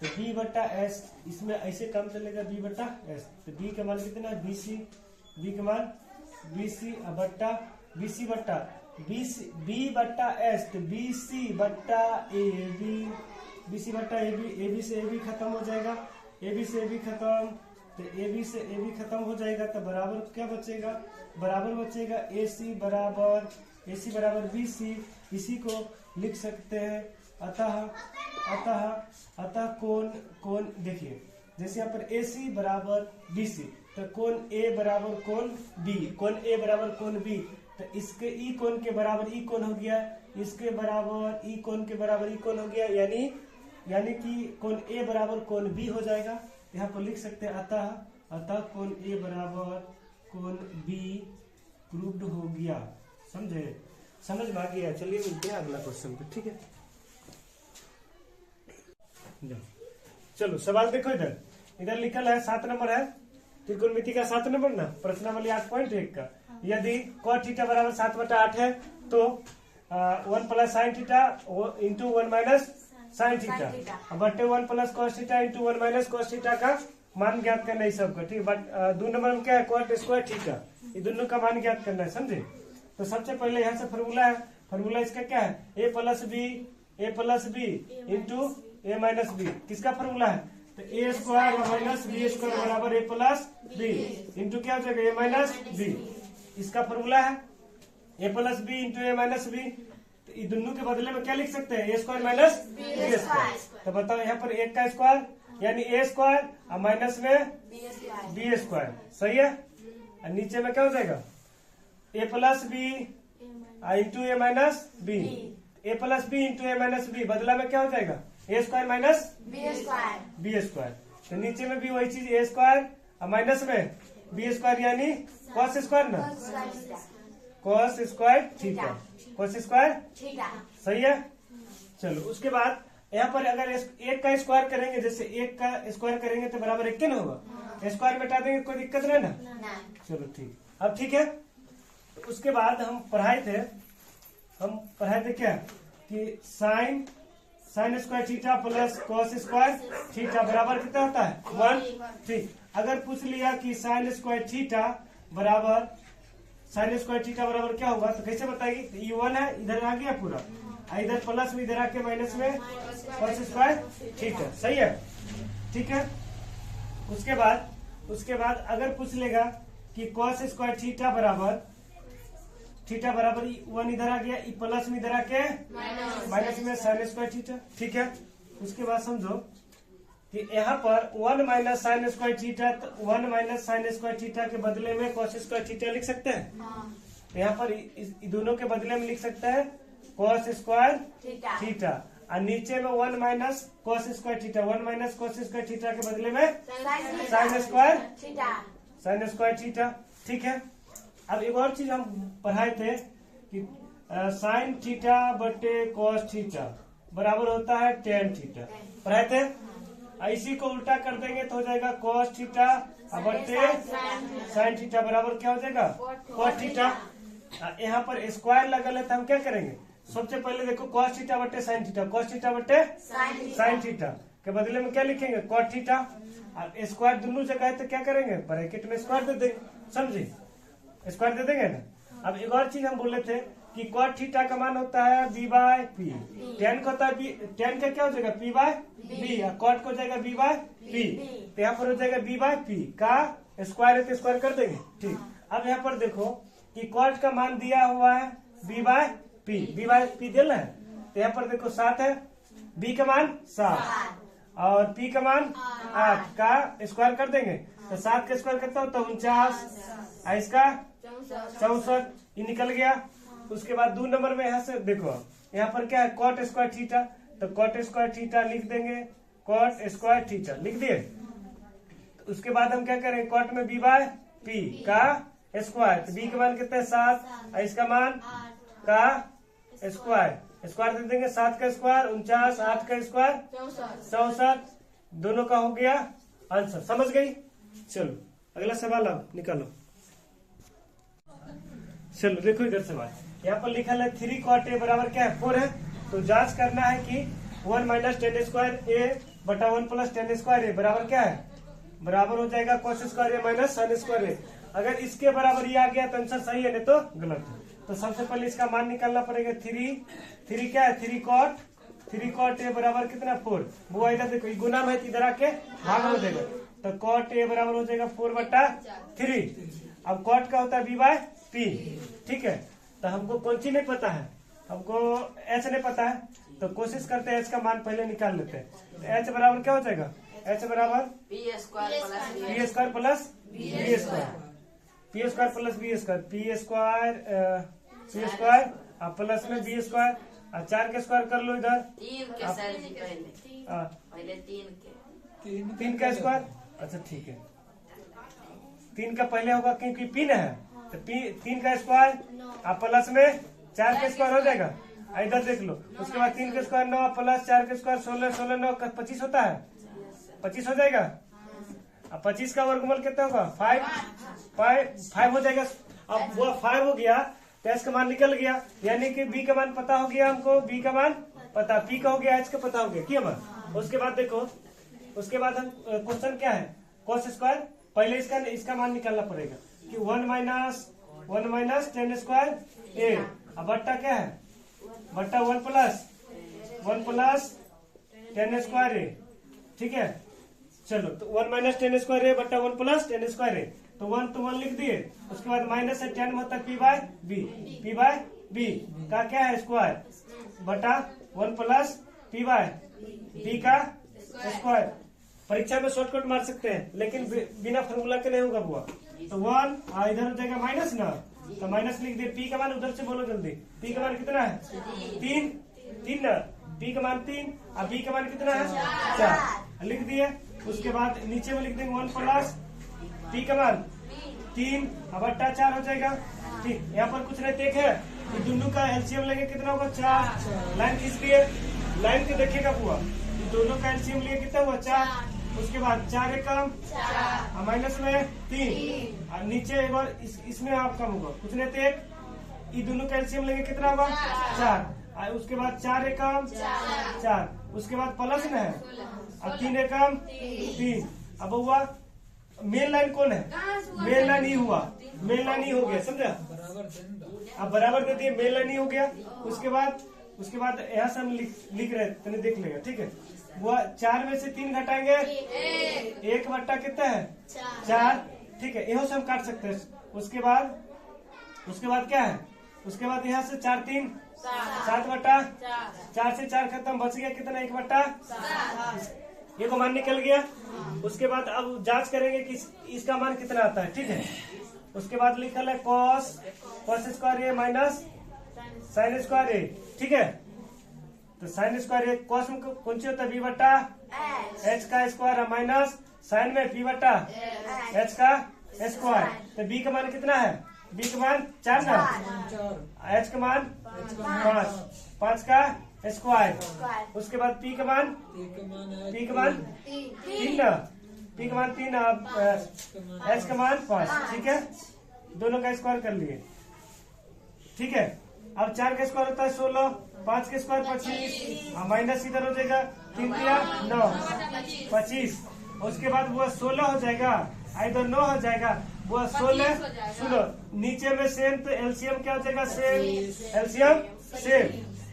तो बी बट्टा एस, इसमें ऐसे काम चलेगा बी बट्टा एस। तो बी का मान कितना है, बी सी, बी का मान बी सी बट्टा बी सी बट्टा बी बट्टा एस, तो बी सी बट्टा ए बी, बी सी बट्टा ए बी से ए बी खत्म हो जाएगा, ए बी से ए बी खत्म, तो ए बी से ए बी खत्म हो जाएगा, तो बराबर क्या बचेगा, बराबर बचेगा ए सी बराबर बी सी। इसी को लिख सकते हैं अतः कोण देखिए, जैसे यहाँ पर ए सी बराबर बी सी, तो कोण ए बराबर कोण बी, कोण ए बराबर कोण बी, तो इसके ई कोण के बराबर ई कोण हो गया, इसके बराबर ई कोण के बराबर ई कोण हो गया, यानी कि कोण ए बराबर कोण बी हो जाएगा। यहाँ पर लिख सकते हैं अतः कोण ए बराबर कोण बी प्रूव्ड हो गया। समझे, समझ में आ गया। चलिए मिलते हैं अगला क्वेश्चन पे। ठीक है, चलो सवाल देखो, इधर लिखल है 7 नंबर है, त्रिकोणमिति का 7 नंबर ना, प्रश्नावली 8.1 का। यदि cot थीटा बराबर 7/8 है तो 1 plus sine theta into 1 minus sine theta बटे 1 plus cos theta into 1 minus cos theta का मान ज्ञात करना है सबका। ठीक है, बट 2 नंबर में क्या है, cot स्क्वायर थीटा, ये दोनों का मान ज्ञात करना है। समझे, तो सबसे पहले यहाँ से फॉर्मूला है, फॉर्मूला इसका क्या है, ए प्लस बी इंटू ए माइनस बी। किसका फॉर्मूला है, तो ए स्क्वायर माइनस बी स्क्वायर बराबर ए प्लस बी इंटू क्या हो जाएगा, ए माइनस बी। इसका फॉर्मूला है ए प्लस बी इंटू ए माइनस बी। तो ये दोनों के बदले में क्या लिख सकते हैं, ए स्क्वायर माइनस बी स्क्वायर। तो बताओ यहाँ पर एक का स्क्वायर यानी ए स्क्वायर और माइनस में बी स्क्वायर, सही है। और नीचे में क्या हो जाएगा, ए प्लस बी इंटू ए माइनस बी, ए प्लस बी इंटू ए माइनस बी, बदला में क्या हो जाएगा, ए स्क्वायर माइनस बी स्क्वायर। तो नीचे में भी वही चीज, ए स्क्वायर और माइनस में बी स्क्वायर, यानी कॉस स्क्वायर ना, cos square theta, cos square सही है। चलो उसके बाद यहाँ पर अगर एक का स्क्वायर करेंगे, जैसे एक का स्क्वायर करेंगे तो बराबर 1 ना होगा, स्क्वायर में हटा देंगे, कोई दिक्कत नहीं ना। चलो ठीक, अब ठीक है। उसके बाद हम पढ़ाए थे क्या कि sine square theta plus cos square theta बराबर कितना होता है 1। ठीक, अगर पूछ लिया कि साइन स्क्वायर थीटा बराबर क्या होगा तो कैसे बताएगी? ये 1 है, इधर आ गया पूरा, इधर प्लस में, इधर आके माइनस में कॉस स्क्वायर थीटा। सही है, ठीक है। उसके बाद अगर पूछ लेगा कि कॉस स्क्वायर थीटा बराबर 1 इधर आ गया, प्लस में इधर आके माइनस में साइन स्क्वायर थीटा। ठीक है, उसके बाद समझो कि यहाँ पर 1 माइनस साइन स्क्वायर थीटा, तो 1 माइनस साइन स्क्वायर थीटा के बदले में कॉस स्क्वायर थीटा लिख सकते हैं। यहाँ पर दोनों के बदले में लिख सकते हैं कॉस स्क्वायर थीटा, और नीचे में 1 minus cos square theta, 1 minus cos square theta के बदले में साइन स्क्वायर थीटा। ठीक है, अब एक और चीज हम पढ़ाए थे कि साइन थीटा बटे कॉस थीटा बराबर होता है टेन थीटा, पढ़ाए थे। इसी को उल्टा कर देंगे तो हो जाएगा कॉस थीटा बटे साइन थीटा बराबर क्या हो जाएगा कॉस थीटा। यहाँ पर स्क्वायर लगल है तो हम क्या करेंगे? सबसे पहले देखो कॉस थीटा बटे साइन थीटा, कॉस थीटा बटे साइन थीटा के बदले में क्या लिखेंगे? Cot theta. और स्क्वायर दोनों जगह है तो क्या करेंगे? ब्रैकेट में स्क्वायर दे देंगे, समझे? स्क्वायर दे देंगे ना। अब एक और चीज हम बोले थे कि कॉट थीटा का मान होता है बी बाय पी, टेन का होता है टेन का क्या हो जाएगा? पी बाय बी, और कॉट का हो जाएगा बी बाय पी, तो यहाँ पर हो जाएगा बी बाय पी का स्क्वायर है तो स्क्वायर कर देंगे। ठीक, अब यहाँ पर देखो कि कॉट का मान दिया हुआ है बी बाय पी दिल है, तो यहाँ पर देखो 7 है, बी का मान 7 और पी का मान 8 का स्क्वायर कर देंगे, तो 7 का स्क्वायर करता हो तो 49, इसका 64, ये निकल गया। उसके बाद 2 नंबर में यहाँ से देखो, यहाँ पर क्या है? कॉट स्क्वायर थीटा, तो कॉट स्क्वायर थीटा लिख देंगे, कॉट स्क्वायर थीटा लिख दिए। तो उसके बाद हम क्या करें? कॉट में बी बाय पी का स्क्वायर, तो बी का मान कितना है? 7, इसका मान का स्क्वायर दे देंगे, 7 का स्क्वायर 49, 8 का स्क्वायर 64, दोनों का हो गया आंसर। समझ गई? चलो अगला सवाल आप निकालो। चलो देखो इधर सवाल, यहाँ पर लिखा है 3 कॉट ए बराबर क्या है? 4 है। तो जांच करना है कि 1 माइनस टेन स्क्वायर ए बटा 1 प्लस टेन स्क्वायर ए बराबर क्या है? बराबर हो जाएगा कॉस स्क्वायर ए माइनस साइन स्क्वायर ए। अगर इसके बराबर ये आ गया तो आंसर सही है, नहीं तो गलत है। तो सबसे पहले इसका मान निकालना पड़ेगा। 3 क्या है? 3 कॉट ए बराबर कितना? 4। वो इधर देखो गुना में इधर आके भाग हो जाएगा, तो कॉट ए बराबर हो जाएगा 4/3। अब कॉट का होता है बी बाय पी। ठीक है, तो हमको कौन सी नहीं पता है, हमको एच नहीं पता है, तो कोशिश करते हैं एच का मान पहले निकाल लेते हैं। तो एच बराबर क्या हो जाएगा? एच बराबर P square plus B square plus में बी स्क्वायर, 4 के स्क्वायर कर लो इधर, 3 का स्क्वायर। अच्छा ठीक है, 3 का पहले होगा क्योंकि पी न है, तो 3 का स्क्वायर प्लस में 4 का स्क्वायर हो जाएगा। इधर देख लो, उसके बाद 3 का स्क्वायर 9 प्लस 4 का स्क्वायर 16 9 का 25 होता है, 25 हो जाएगा। अब 25 का वर्गमूल कितना होगा? 5 हो जाएगा। अब वो 5 हो गया तो एच का मान निकल गया, यानी कि बी का मान पता हो गया हमको, बी का मान पता, पी का हो गया, एच का पता हो गया। क्या मान? उसके बाद देखो, उसके बाद हम क्वेश्चन क्या है? कॉस स्क्वायर, पहले इसका मान निकालना पड़ेगा कि 1 माइनस टेन स्क्वायर ए, अब बट्टा क्या है? बट्टा 1 प्लस टेन स्क्वायर ए। ठीक है, चलो तो 1 माइनस टेन स्क्वायर ए बट्टा 1 प्लस टेन स्क्वायर ए, तो 1 लिख दिए। उसके बाद माइनस है 10 में होता है पी बाय बी का क्या है? स्क्वायर बटा 1 प्लस पी बाय बी का स्क्वायर। परीक्षा में शॉर्टकट मार सकते हैं, लेकिन बिना फॉर्मूला के नहीं होगा बुआ। तो 1 इधर हो जाएगा माइनस ना, तो माइनस लिख दिए। पी का मान उधर से बोलो जल्दी, पी का मान कितना है? 3 ना, पी का मान 3 और बी का मान कितना है? 4 लिख दिए। उसके बाद नीचे में लिख देंगे 1 प्लस पी का मान 3 बट्टा 4 हो जाएगा। ठीक, यहाँ पर कुछ नहीं देखे तो दोनों का एलसीएम लेंगे, कितना होगा? 4। लाइन खींच दिए, लाइन के देखिएगा बुआ, दोनों का एलसीएम लिए कितना हुआ? 4। उसके बाद 4 एकम माइनस में 3 और नीचे एक बार इसमें आप कम होगा कुछ नहीं तो 1, ये दोनों कैल्शियम लेंगे कितना होगा 4 और उसके बाद 4 एकम 4 उसके बाद प्लस में है अब 3 एकम 3 अब हुआ मेन लाइन कौन है मेन लाइन ही हुआ मेन लाइन ही हो गया समझा अब बराबर दे दिए मेन लाइन ही हो गया उसके बाद यहाँ से हम लिख रहे तने देख लेगा ठीक है वो 4 में से 3 घटाएंगे 1 बट्टा कितना है 4 ठीक है यहाँ से हम काट सकते हैं उसके बाद क्या है उसके बाद यहाँ से 4 3 7 बट्टा 4 से 4 खत्म बच गया कितना 1 बट्टा ये को मान निकल गया उसके बाद अब जांच करेंगे कि इसका मान कितना आता है ठीक है उसके बाद लिखल है cos स्क्वायर ए माइनस साइन स्क्वायर ए ठीक है तो साइन स्क्वायर ए कॉस में कौन सी होता है बी बट्टा एच का स्क्वायर माइनस साइन में बी बट्टा एच का स्क्वायर तो बी का मान कितना है बी का मान 4 ना एच का मान 5 का स्क्वायर उसके बाद पी का मान 3 ना पी का मान 3 एच का मान 5 ठीक है दोनों का स्क्वायर कर लिए ठीक है अब 4 का स्क्वायर होता है 16 5 के स्क्वायर 25 माइनस इधर हो जाएगा 3 9 25 उसके बाद वो 16 हो जाएगा इधर 9 हो जाएगा वो 16 सुनो नीचे में सेम तो एलसीएम क्या हो जाएगा सेम एलसीएम सेम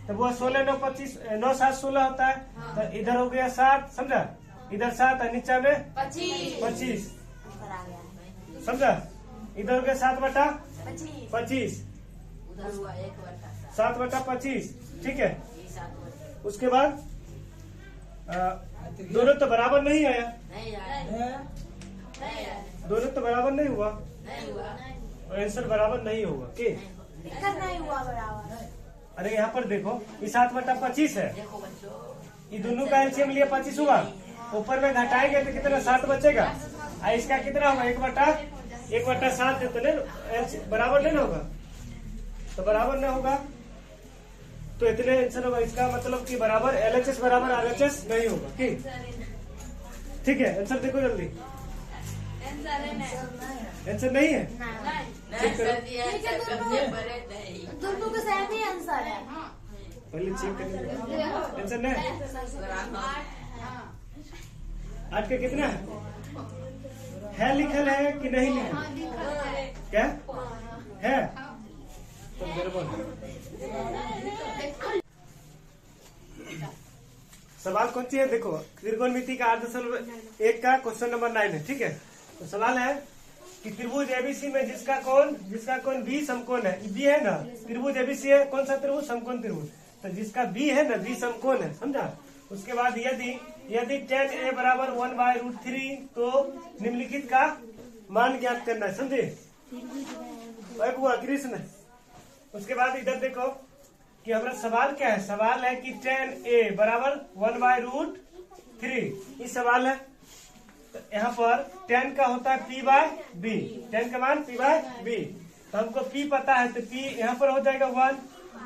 तो वो 16 9 25 9 7 16 होता है तो इधर हो गया 7 समझा इधर 7 है नीचे में 25 समझा इधर हो गया 7 बटा 25 7 बटा 25 ठीक है उसके बाद दोनों तो बराबर नहीं आया दोनों तो बराबर नहीं हुआ और आंसर बराबर नहीं होगा कि नहीं हुआ बराबर अरे यहाँ पर देखो ये 7 बटा 25 है ये दोनों का एलसीएम लिया 25 हुआ ऊपर में घटाएंगे तो कितना 7 बचेगा और इसका कितना होगा 1 बटा 7 तो नहीं बराबर नहीं होगा तो बराबर नहीं होगा तो इतने आंसर होगा इसका मतलब कि बराबर एलएचएस बराबर आरएचएस नहीं होगा ठीक है आंसर देखो जल्दी आंसर नहीं है दोनों का सेम ही आंसर है पहले चेक करेंगे आंसर नहीं 8 का कितना है लिखल है कि नहीं लिखल क्या है तो सवाल कौन सी है देखो त्रिकोणमिति का अर्धसमलव 1 का क्वेश्चन नंबर 9 है ठीक है तो सवाल है कि त्रिभुज एबीसी में जिसका कोण बी समकोण है बी है ना त्रिभुज एबीसी है कौन सा त्रिभुज समकोण त्रिभुज तो जिसका बी है ना बी समकोण है समझा उसके बाद यदि tan a बराबर 1/√3 तो निम्नलिखित का मान ज्ञात करना है समझे हुआ कृष्ण उसके बाद इधर देखो कि हमारा सवाल क्या है सवाल है कि tan a बराबर 1/√3 ये सवाल है तो यहाँ पर tan का होता है p/b tan का मान p/b तो हमको p पता है तो p यहाँ पर हो जाएगा 1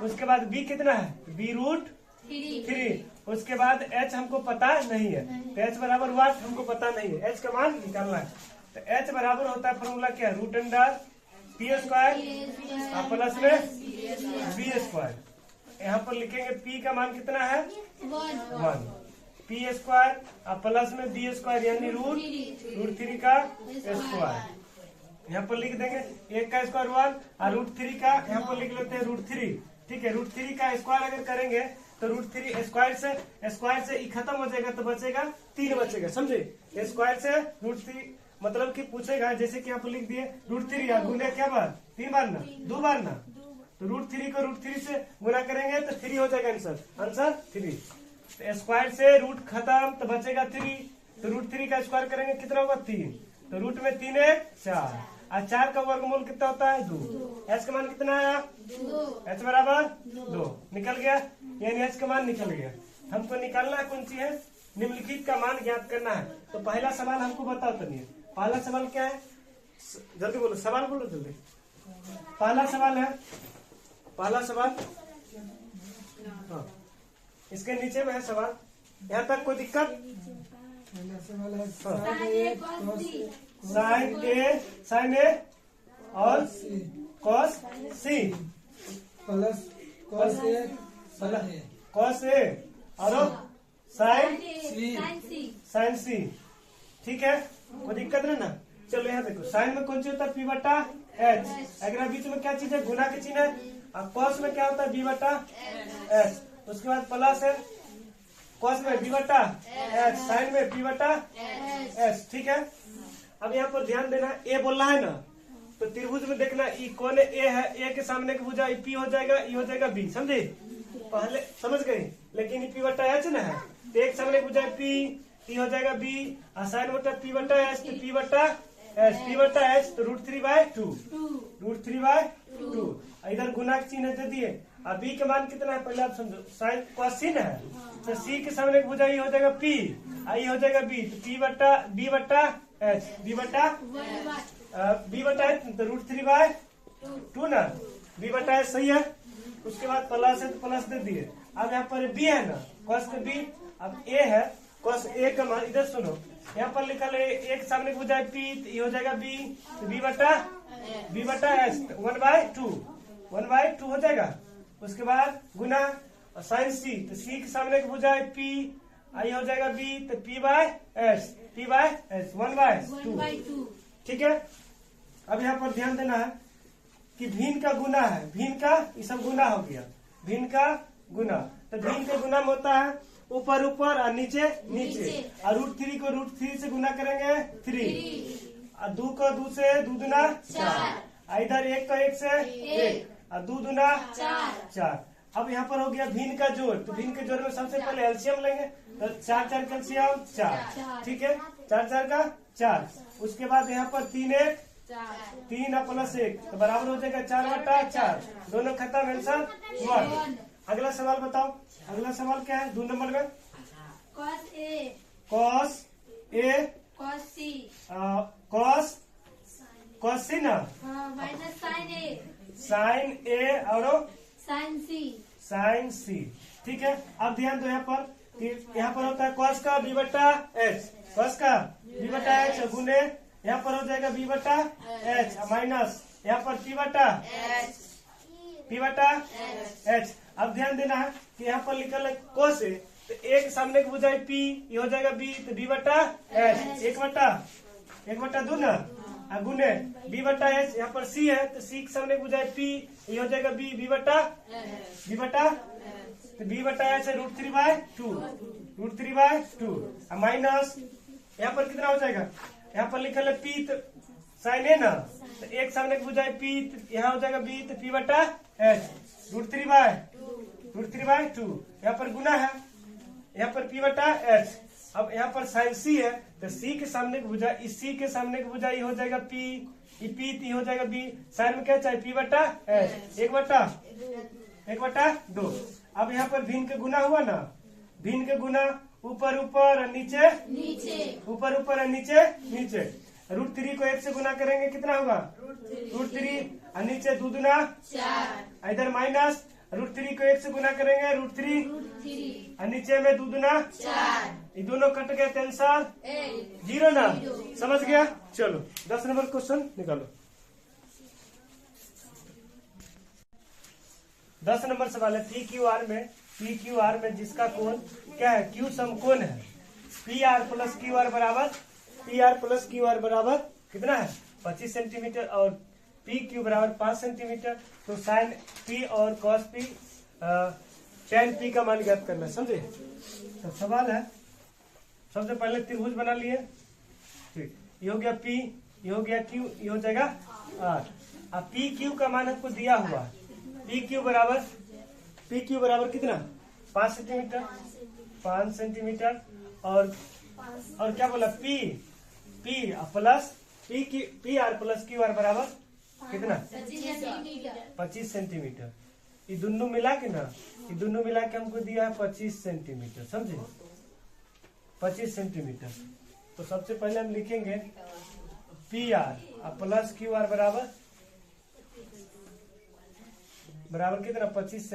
उसके बाद b कितना है b√3 उसके बाद h हमको पता नहीं है तो h बराबर 1 हमको पता नहीं है h का मान निकालना है तो h बराबर होता है फॉर्मूला क्या है √p² प्लस में b²। यहाँ पर लिखेंगे p का मान कितना है 1 p² प्लस में b² यानी √3 का स्क्वायर यहाँ पर लिख देंगे 1 का स्क्वायर 1 और √3 का यहाँ पर लिख लेते हैं √3 ठीक है √3 का स्क्वायर अगर करेंगे तो √3 स्क्वायर से खत्म हो जाएगा तो बचेगा 3 बचेगा समझे स्क्वायर से √3 मतलब कि पूछेगा जैसे कि आप लिख दिए √3 या गुना क्या बार 3 बार ना 2 बार ना तो √3 को √3 से गुना करेंगे तो 3 हो जाएगा आंसर 3 तो स्क्वायर से रूट खत्म तो बचेगा 3 तो √3 का स्क्वायर करेंगे कितना होगा 3 तो रूट में 3 1 4 और 4 का वर्गमूल कितना होता है 2 h का मान कितना आया 2 h बराबर 2 निकल गया यानी h का मान निकल गया हमको निकालना है कौन सी है निम्नलिखित का मान ज्ञात करना है तो पहला सवाल हमको बताओ तो नहीं पहला सवाल क्या है जल्दी बोलो सवाल बोलो जल्दी पहला सवाल हाँ इसके नीचे में है सवाल यहाँ तक कोई दिक्कत साइन ए और cos C plus cos A और साइन साइन सी। ठीक है, कोई दिक्कत नहीं ना। चलो यहाँ देखो, साइन में कौन सी होता है पी बटा एच, अगर बीच में क्या चीज है, गुना की चिन्ह है। और कॉस में क्या होता है बी बटा एच, उसके बाद प्लस है कॉस में बी बटा एच, साइन में बी बटा एच। ठीक है, अब यहाँ पर ध्यान देना, ए बोलना है ना, तो त्रिभुज में देखना ई कौन ए है, ए के सामने की भुजा पी हो जाएगा, ई हो जाएगा बी, समझे पहले समझ गए। लेकिन पी बटा एच ना है, तो एक सामने की भुजा पी, ई हो जाएगा बी, और साइन बटा पी बटा एच, तो पी बटा एच, पी बटा एच तो √3/2, √3/2। इधर गुना के चिन्ह दे दिए। अब बी के मान कितना है पहले आप समझो, साइन क्वेश्चन है, तो सी के सामने की भुजा हो जाएगा पी, आई हो जाएगा बी, तो बी बटा एच, बी बटा एच तो √3/2 ना, बी बटा एच सही है। उसके बाद प्लस है तो प्लस दे दिए। अब यहाँ पर बी है ना, कॉस के बी, अब ए है कॉस ए का मान, इधर सुनो, यहाँ पर लिखा है एक सामने की भुजा पी, ये हो जाएगा बी, तो बी बटा एच 1/2 हो जाएगा। उसके बाद गुना और साइन सी, तो सी के सामने की भुजा पी, आई हो जाएगा बी, तो p/s 1/2। ठीक है, अब यहाँ पर ध्यान देना है कि भिन्न का गुना है, भिन्न का ये सब गुना हो गया, भिन्न का गुना, तो भिन्न का गुना में होता है ऊपर ऊपर और नीचे नीचे, और √3 को √3 से गुना करेंगे 3, और 2 को 2 से 2 दूना 4, इधर 1 को 1 से 1, और 2 दूना 4। अब यहाँ पर हो गया भिन्न का जोड़, तो भिन्न के जोड़ में सबसे पहले एलसीएम लेंगे, तो 4 4 का एलसीएम 4। ठीक है, 4 4 का 4। उसके बाद यहाँ पर 3 1 3 और प्लस 1 तो बराबर हो जाएगा 4/4, दोनों खत्म, आंसर 1। अगला सवाल बताओ, अगला सवाल क्या है 2 नंबर में, कॉस ए कॉस सी ना, माइनस साइन ए और साइन सी। ठीक है, अब ध्यान दो यहाँ पर कि यहाँ पर होता है कॉस का बी बटा एच, कॉस का बी बटा एच गुने यहाँ पर हो जाएगा बी बटा एच माइनस यहाँ पर पी बटा एच। अब ध्यान देना है कि यहाँ पर लिखा है कोस है, तो एक सामने की भुजाई पी, ये हो जाएगा बी, तो बी बटा एच 1/2 ना, गुने बी बटा एच, यहाँ पर सी है, तो सी के सामने की भुजाई पी, ये हो जाएगा बी, बी बटा तो बी बटा एच है √3/2 माइनस यहाँ पर कितना हो जाएगा, यहाँ पर लिखा है पी, तो साइन है ना, तो एक सामने की भुजाई पी, तो यहाँ हो जाएगा बी, तो पी बटा एच √3/2। यहाँ पर गुना है, यहाँ पर पी बटा एच। अब यहाँ पर साइन सी है, तो सी के सामने की भुजा, इस सी के सामने की भुजा हो जाएगा पी, पी हो जाएगा बी, साइन में क्या चाहिए पी बटा एच 1/2। अब यहाँ पर भिन्न के गुना हुआ ना, भिन्न के गुना ऊपर ऊपर और नीचे ऊपर ऊपर और नीचे नीचे, √3 को 1 से गुना करेंगे कितना होगा √3, और नीचे 2 दूना 4, इधर माइनस √3 को 1 से गुना करेंगे √3, और नीचे में 2 दूना 4, ये दोनों कट गए, आंसर 0 ना, समझ गया। चलो 10 नंबर क्वेश्चन निकालो। 10 नंबर सवाल है PQR में जिसका कोण क्या है, Q समकोण है, PR प्लस QR बराबर कितना है 25 सेंटीमीटर, और PQ बराबर 5 सेंटीमीटर। तो साइन P और कॉस P tan P का मान ज्ञात करना, समझे। तो सवाल है, सबसे पहले त्रिभुज बना लिए, ठीक, ये हो गया P, ये हो गया Q, ये हो जाएगा R। अब PQ का मान आपको दिया हुआ, PQ बराबर कितना 5 सेंटीमीटर, और क्या बोला P plus PR plus QR बराबर कितना 25 सेंटीमीटर। ये दोनों मिला के हमको दिया है 25 सेंटीमीटर, समझे 25 सेंटीमीटर। तो सबसे पहले हम लिखेंगे PR प्लस QR बराबर कितना 25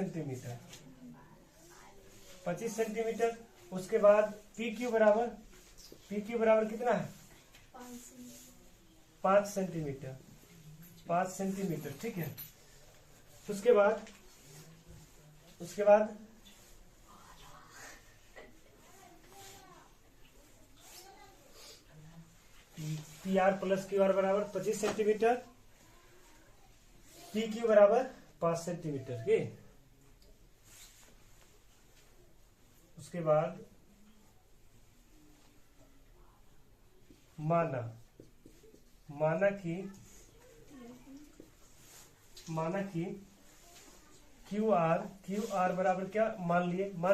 सेंटीमीटर। उसके बाद PQ बराबर पी क्यू बराबर कितना है 5 सेंटीमीटर, 5 सेंटीमीटर, ठीक है। उसके बाद P R plus Q R बराबर 25 सेंटीमीटर, पी क्यू बराबर 5 सेंटीमीटर की। उसके बाद माना कि क्यू आर बराबर क्या मान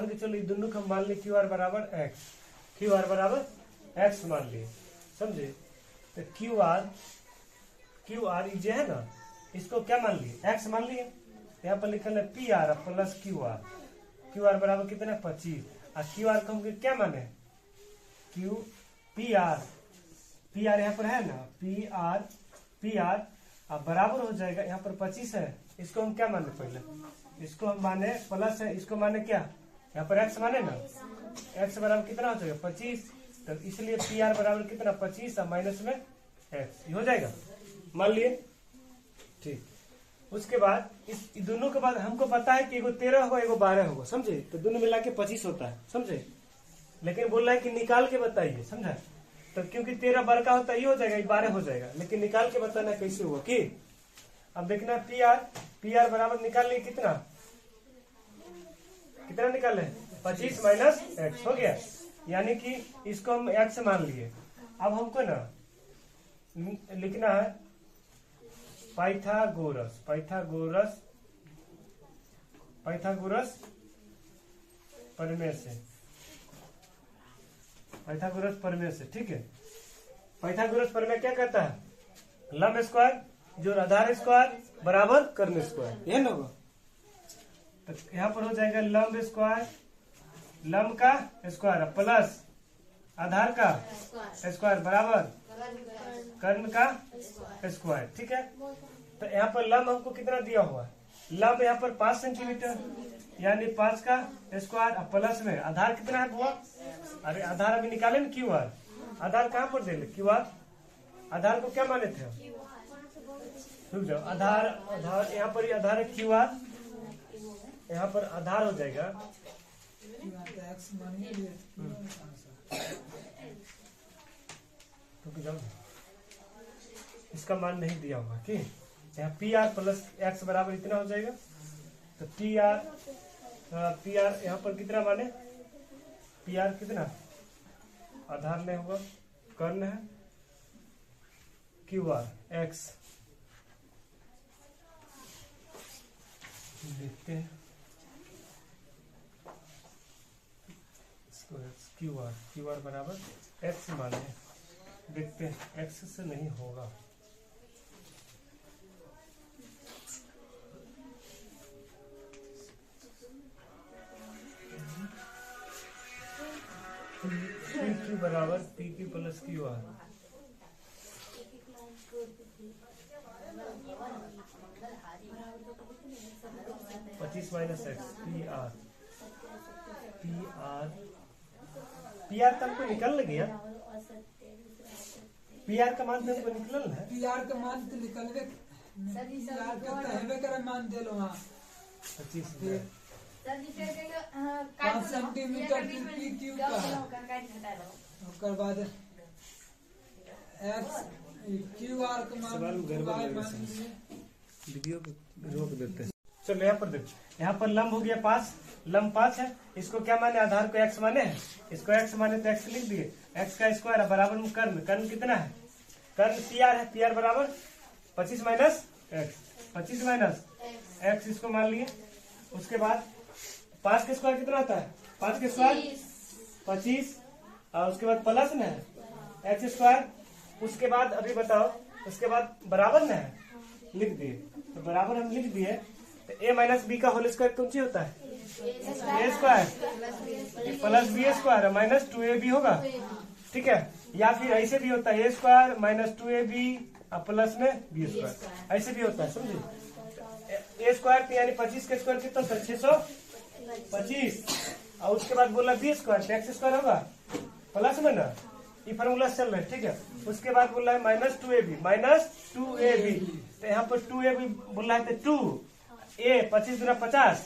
के चलो, ये दोनों का मान लिए क्यू आर बराबर एक्स मान लिए, समझे। तो क्यू आर जो है ना, इसको क्या मान लिए, एक्स मान लिए। यहाँ पर लिखल है P R plus Q R बराबर कितना 25, और क्यू आर को हम क्या माने पी आर यहाँ पर है ना, पी आर अब बराबर हो जाएगा, यहाँ पर 25 है, इसको हम क्या माने, पहले इसको हम माने प्लस है, इसको माने क्या, यहाँ पर एक्स माने ना, एक्स बराबर कितना हो जाएगा 25, तो इसलिए पी आर बराबर कितना 25 और माइनस में एक्स, हो जाएगा, मान लिए, ठीक। उसके बाद इस दोनों के बाद हमको पता है कि एगो 13 होगा एगो 12 होगा, समझे, तो दोनों मिला के 25 होता है, समझे। लेकिन बोल रहा है कि निकाल के बताइए, समझा। तो क्योंकि 13 बड़का होता है ये हो जाएगा, 12 हो जाएगा, लेकिन निकाल के बताना कैसे होगा कि अब देखना पी आर बराबर निकाल लिए कितना निकाले 25 माइनस एक्स हो गया, यानी कि इसको हम एक्स मान लिए। अब हमको ना लिखना है पाइथागोरस प्रमेय से, ठीक है। पाइथागोरस प्रमेय क्या कहता है, लंब स्क्वायर जो आधार स्क्वायर बराबर कर्ण स्क्वायर, यह ना होगा। तो यहाँ पर हो जाएगा लंब का स्क्वायर प्लस आधार का स्क्वायर बराबर कर्ण का स्क्वायर, ठीक है। तो यहाँ पर लंब हमको कितना दिया हुआ है, लंब यहाँ पर 5 सेंटीमीटर, यानी 5 का स्क्वायर प्लस में आधार कितना है बुआ, अरे आधार अभी निकाले ना क्यू आर, आधार कहाँ पर दे क्यू आर, आधार को क्या माने थे, रुक जाओ, आधार यहाँ पर आधार है क्यू आर, यहाँ पर आधार हो जाएगा रुक जाओ, इसका मान नहीं दिया होगा कि यहाँ पी आर प्लस एक्स बराबर इतना हो जाएगा। तो पी आर यहाँ पर कितना माने, पी आर कितना आधार नहीं होगा, कर्ण है, क्यू आर एक्स देखते हैं, इसको क्यू आर बराबर एक्स माने, देखते हैं एक्स से नहीं होगा, क्यू बराबर P Q plus Q R, पच्चीस माइनस एक्स पी आर तक को निकल गया, पी आर का मान हमको निकल है, पी आर का मान तो निकलवे, मान दे लो, हाँ 25 5 सेंटीमीटर पी क्यू का, उसके बाद एक्स क्यू आर का मान वीडियो रोक देते हैं। चलो यहाँ पर देखो, यहाँ पर लंब हो गया 5, लंब 5 है, इसको क्या माने, आधार को एक्स माने, इसको एक्स माने तो एक्स लिख दिए, एक्स का स्क्वायर है बराबर में कर्ण कितना है, कर्ण पी आर है, पी आर बराबर 25 माइनस एक्स, 25 माइनस एक्स इसको मान लिए। उसके बाद 5 का स्क्वायर कितना होता है, 5 का स्क्वायर 25, और उसके बाद प्लस में है एक्स स्क्वायर, उसके बाद अभी बताओ, उसके बाद बराबर में है, लिख दिए, तो बराबर हम लिख दिए। तो ए माइनस बी का होल स्क्वायर कौन सी होता है, a square plus B square minus 2ab होगा, ठीक है। या फिर ऐसे भी होता है a square minus 2ab plus में बी स्क्वायर, ऐसे भी होता है, समझे। ए स्क्वायर यानी 25 का स्क्वायर कितना होता है 625, और उसके बाद बोला बी स्क्वायर एक्स स्क्वायर होगा प्लस में ना, ये फॉर्मूला चल रहा है, ठीक है। उसके बाद बोल रहा है -2ab, तो यहाँ पर 2ab बोल रहा है तो 2a 25 गुना 50,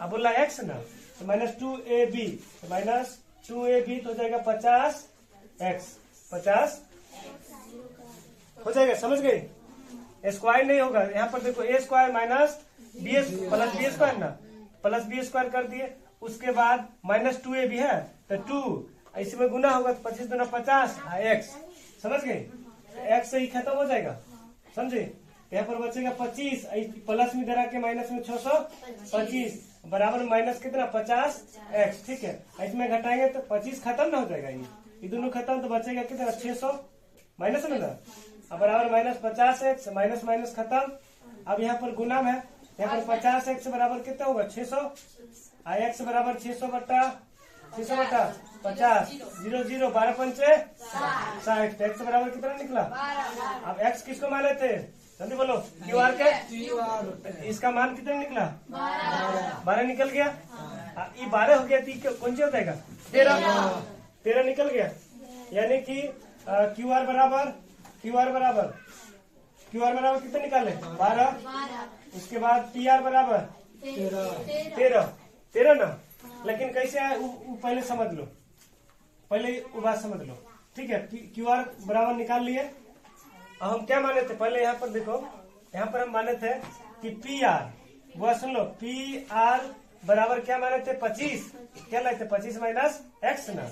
अब बोल रहा है x ना, तो -2ab, तो -2ab तो हो जाएगा 50x, 50 हो जाएगा, समझ गए। स्क्वायर नहीं होगा, यहाँ पर देखो a square minus B plus B square ना, प्लस बी स्क्वायर कर दिए। उसके बाद -2ab है तो 2, इसमें गुना होगा तो 25 गुना 50 x, समझ गए। x से ही खत्म हो जाएगा, समझे। यहाँ पर बचेगा 25, प्लस में इधर आके माइनस में 625 बराबर माइनस कितना 50x, ठीक है। इसमें घटाएंगे तो 25 खत्म ना हो जाएगा, ये दोनों खत्म, तो बचेगा कितना 600 माइनस में ना, अब बराबर -50x, माइनस माइनस खत्म। अब यहाँ पर गुना है, यहाँ पर 50x बराबर कितना होगा 600, x बराबर 600 बटा 50, 0 0 12 पंचे 60, तो x बराबर कितना निकला। अब x किसको माने थे, जल्दी बोलो, QR के, इसका मान कितना निकला 12 निकल गया। ये 12 हो गया, तो कौन सी हो जाएगा 13 निकल गया, यानी कि QR बराबर कितना निकाले 12, उसके बाद PR बराबर 13 ना। लेकिन कैसे है वो पहले समझ लो, पहले वो बात समझ लो, ठीक है। QR बराबर निकाल लिए। अब हम क्या माने थे, पहले यहाँ पर देखो, यहाँ पर हम माने थे कि PR, वो सुन लो, PR बराबर क्या माने थे 25, क्या लाए थे 25 माइनस x ना,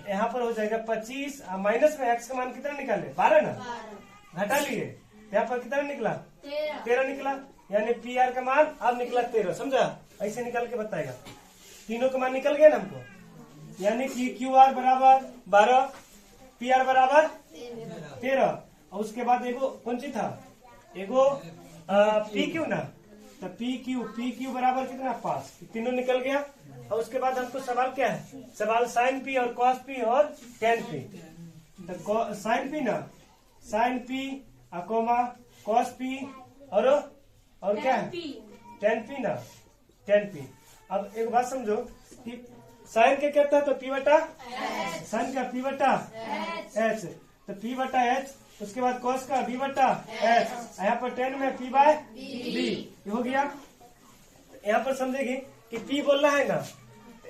यहाँ पर हो जाएगा 25, माइनस में x का मान कितना निकाले 12 ना, घटा लिए, यहाँ पर कितना निकला 13 निकला, यानी PR का मान अब निकला 13, समझा। ऐसे निकाल के बताएगा, तीनों का मान निकल गया ना हमको, यानी कि QR बराबर 12, PR बराबर 13, और उसके बाद एगो कौन सी था, एगो PQ ना, तो PQ बराबर कितना 5, तीनों निकल गया। और उसके बाद हमको सवाल क्या है, सवाल sin P और cos P और tan P, तो sin P ना, sin P comma cos P और क्या है tan P ना, tan P। अब एक बात समझो कि sin के क्या था, तो P बटा sin का P बटा H, तो P बटा H, उसके बाद cos का B बटा H, यहाँ पर tan में P बाय B हो गया। यहाँ पर समझेगी कि P बोलना है ना,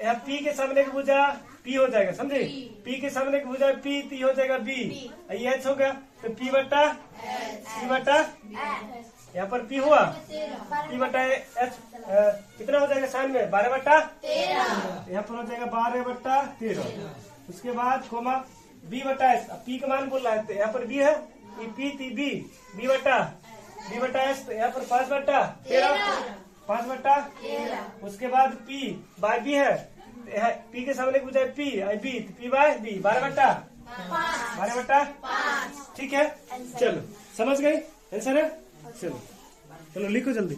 यहाँ P के सामने की भुजा P हो जाएगा, समझे। P के सामने की भुजा P, T हो जाएगा B, ये H हो गया, तो P बटा यहाँ पर P हुआ, P बटा H कितना हो जाएगा साइन में 12 बटा 13, यहाँ पर हो जाएगा 12 बटा 13। उसके बाद कोमा B बटा S, P का मान बोल रहा है, यहाँ पर B है, P B बटा S, यहाँ पर 5 बटा 13, 5 बटा, उसके बाद P बाय B है, P के सामने पूछा है P बाय B 12 बटा 5, ठीक है। चलो समझ गए आंसर है, चलो लिखो जल्दी।